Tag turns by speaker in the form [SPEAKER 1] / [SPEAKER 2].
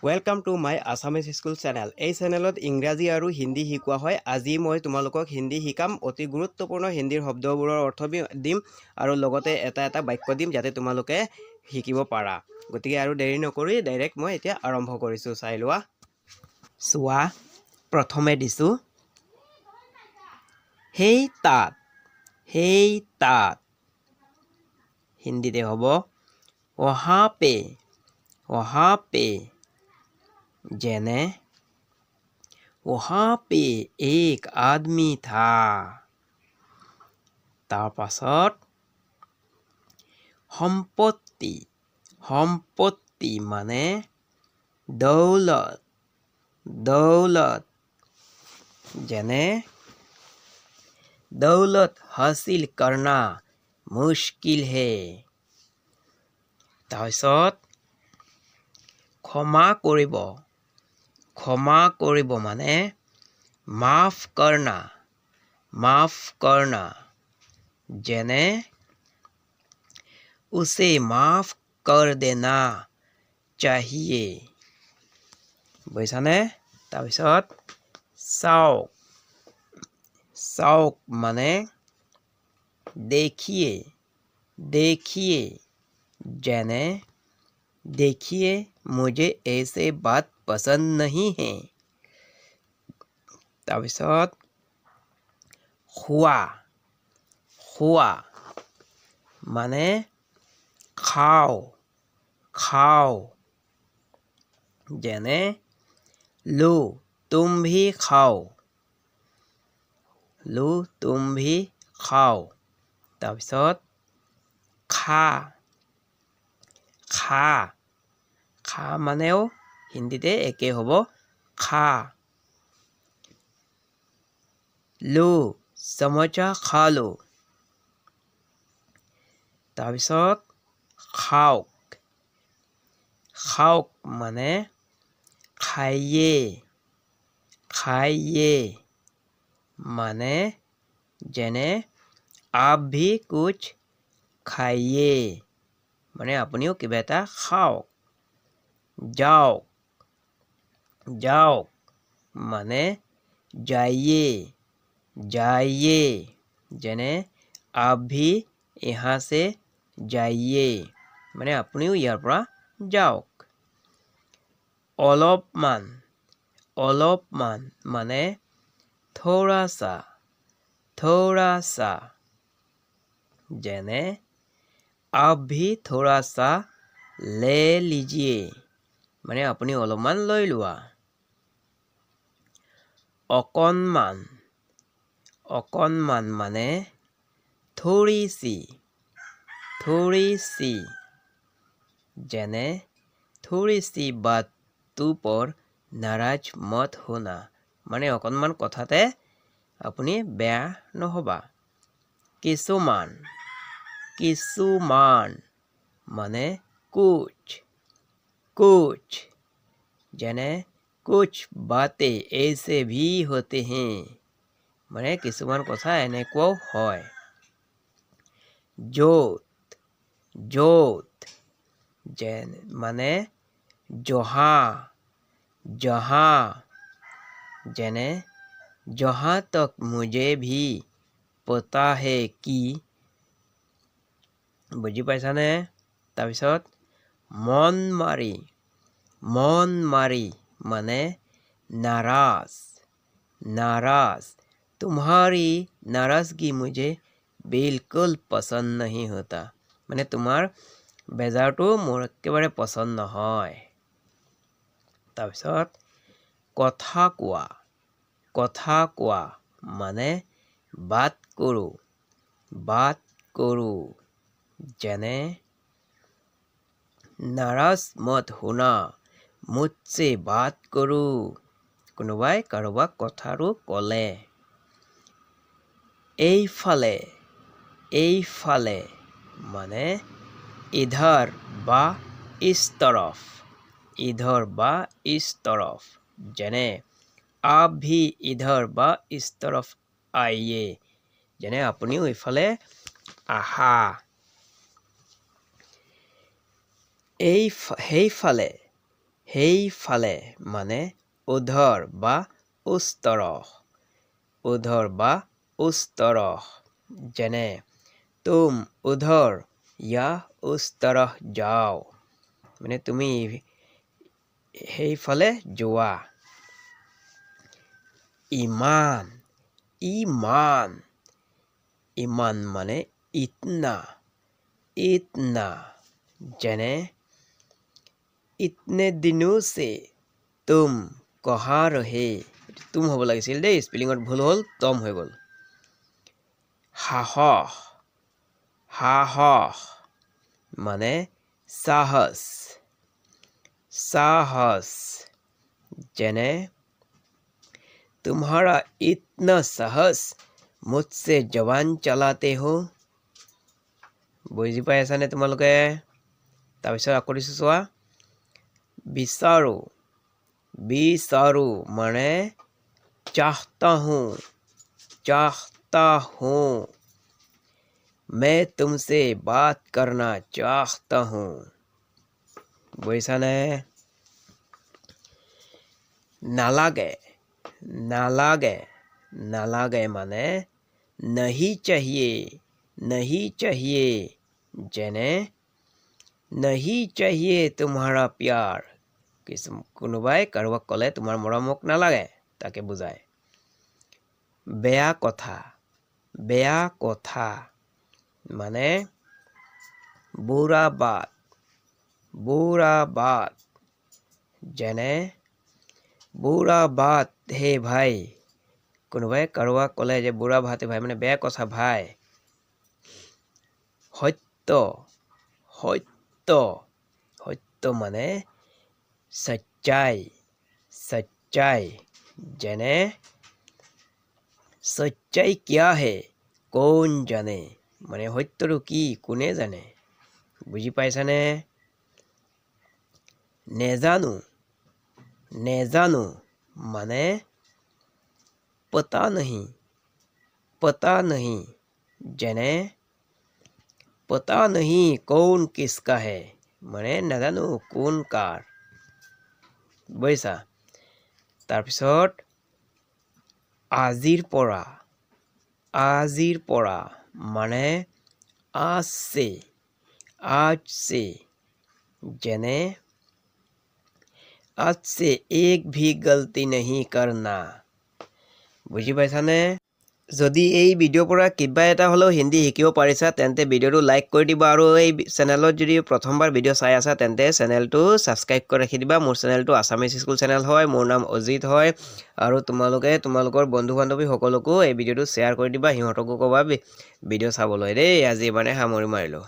[SPEAKER 1] Welcome to my Assamese School channel. এই চেনেলত ইংৰাজী আৰু হিন্দী শিকোৱা হয়। আজি মই তোমালোকক হিন্দী শিকাম। অতি গুৰুত্বপূৰ্ণ হিন্দীৰ শব্দবোৰৰ অৰ্থ দিম আৰু লগতে এটা বাক্য দিম যাতে তোমালোকে শিকিব পাৰা। গতিকে আৰু দেৰি নকৰি ডাইৰেক্ট মই এতিয়া আৰম্ভ কৰিছো। চাই লোৱা। চোৱা প্ৰথমে দিছো হেই তাত হিন্দীতে হ'ব वहाँ पे जेने वहाँ पे एक आदमी था তাৰ পাছত সম্পত্তি মানে দৌলত যেনে दौलत हासिल करना मुश्किल है তাৰপিছত ক্ষমা কৰিব মানে মাফ करना যেনে उसे माफ कर देना चाहिए বুজিছানে তাৰপিছত চাওক মানে देखिए যেনে देखिए मुझे ऐसे बात पसंद नहीं है তাৰপিছত খোৱা মানে খাও যেনে लो तुम भी খাও তাৰপিছত খা মানেও হিন্দীতে একে হ'ব খা লো সমোচা খা লো তাৰপিছত খাওক মানে খাইয়ে মানে যেনে आप भी कुछ खाइए মানে আপুনিও কিবা এটা খাওক যাওক মানে जाइए যেনে आप भी यहाँ से जाइए মানে আপুনিও ইয়াৰ পৰা যাওক অলপমান মানে थोड़ा सा যেনে आप भी थोड़ा सा ले लीजिए মানে আপুনি অলপমান লৈ লোৱা অকণমান মানে थोड़ी सी যেনে थोड़ी सी बातों पर नाराज मत होना মানে অকণমান কথাতে আপুনি বেয়া নহবা কিছুমান মানে कुछ যেনে कुछ बातें ऐसे भी होते हैं মানে কিছুমান কথা এনেকুৱাও হয় য'ত মানে जहाँ যেনে जहाँ तक मुझे भी पता है कि বুজি পাইছানে তাৰপিছত মন মাৰি মানে नाराज तुम्हारी नाराजगी मुझे बिल्कुल पसंद नहीं होता মানে তোমাৰ বেজাৰটো মোৰ একেবাৰে পছন্দ নহয় তাৰপিছত কথা কোৱা মানে বাত কৰো যেনে नाराज मत होना मुझसे बात करो কোনোবাই কাৰোবাক কথাটো ক'লে এইফালে মানে इधर বা इस तरफ যেনে आप भी इधर বা इस तरफ आइए যেনে আপুনিও এইফালে আহা সেইফালে সেইফালে মানে উধৰ বা উত্তৰ উধৰ বা উত্তৰ যেনে তুম উধৰ या उस तरह जाओ মানে তুমি সেইফালে যোৱা ইমান ইমান ইমান মানে ইতনা इतना जने इतने दिनों से तुम कहाँ रहे तुम হ'ব লাগিছিল দেই স্পেলিঙত ভুল হ'ল তম হৈ গ'ল সাহস সাহস মানে সাহস साहस जने तुम्हारा इतना साहस मुझसे जवान चलाते हो বুজি পাই আছানে তোমালোকে তাৰপিছত আকৌ দিছোঁ চোৱা বিচাৰো বিচাৰো মানে चाहता हूँ मैं तुमसे बात करना चाहता हूँ বুজিছানে নালাগে নালাগে নালাগে মানে नहीं चाहिए যেনে नहीं चाहिए तुम्हारा प्यार কোনোবাই কাৰোবাক ক'লে তোমাৰ মৰম মোক নালাগে তাকে বুজায় বেয়া কথা মানে বুৰা বাত যেনে বুৰা বাত হে ভাই কোনোবাই কাৰোবাক ক'লে যে বুৰা বাত হে ভাই মানে বেয়া কথা ভাই সত্য মানে सच्चाई যেনে सच्चाई क्या है कौन जाने মানে সত্যটো কি কোনে জানে বুজি পাইছানে নেজানো মানে पता नहीं যেনে पता नहीं कौन किसका है মানে নাজানো কোন কাৰ বুজিছা তাৰপিছত আজিৰ পৰা মানে आज से যেনে आज से एक भी गलती नहीं करना বুজি পাইছানে যদি এই ভিডিঅ'ৰ পৰা কিবা এটা হ'লেও হিন্দী শিকিব পাৰিছা তেন্তে ভিডিঅ'টো লাইক কৰি দিবা আৰু এই চেনেলত যদি প্ৰথমবাৰ ভিডিঅ' চাই আছা তেন্তে চেনেলটো ছাবস্ক্ৰাইব কৰি ৰাখি দিবা মোৰ চেনেলটো আছামিজ স্কুল চেনেল হয় মোৰ নাম অজিত হয় আৰু তোমালোকে তোমালোকৰ বন্ধু বান্ধৱী সকলোকো এই ভিডিঅ'টো শ্বেয়াৰ কৰি দিবা সিহঁতকো ক'বা ভিডিঅ' চাবলৈ দেই আজি মানে সামৰি মাৰিলোঁ